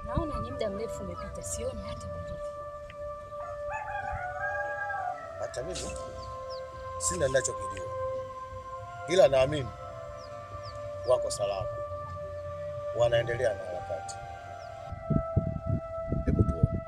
Naona ni muda mrefu umepita, sioni hata dalili. Hata mimi sina ninachokijua, ila naamini wako salama, wanaendelea na harakati. Hebu tuone.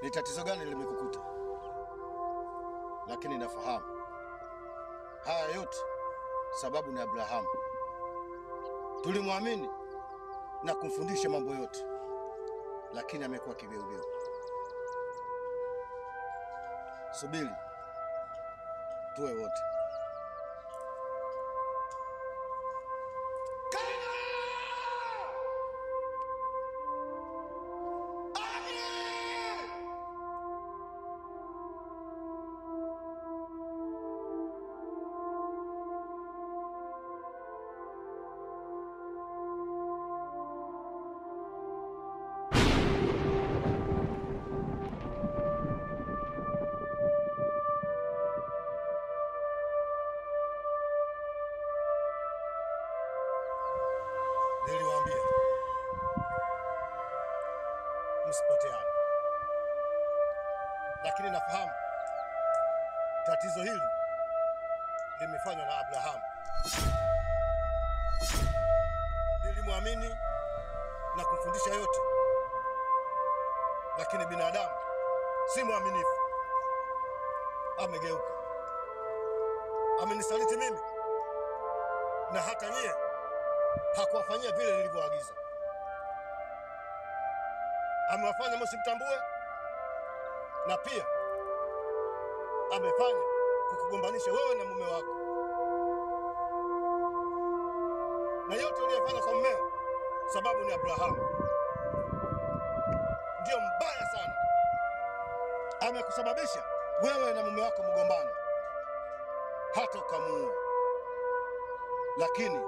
Ni tatizo gani limekukuta? Lakini nafahamu haya yote sababu ni Abrahamu. Tulimwamini na kumfundisha mambo yote, lakini amekuwa kigeugeu. Subiri tuwe wote. Niliwaambia msipoteane, lakini nafahamu tatizo hili limefanywa na Abrahamu. Nilimwamini na kumfundisha yote, lakini binadamu si mwaminifu. Amegeuka, amenisaliti mimi, na hata nyie hakuwafanyia vile nilivyoagiza. Amewafanya msimtambue, na pia amefanya kukugombanisha wewe na mume wako. Na yote uliyofanya kwa mmeo sababu ni Abrahamu. Ndio mbaya sana. Amekusababisha wewe na mume wako mgombane, hata ukamuua. Lakini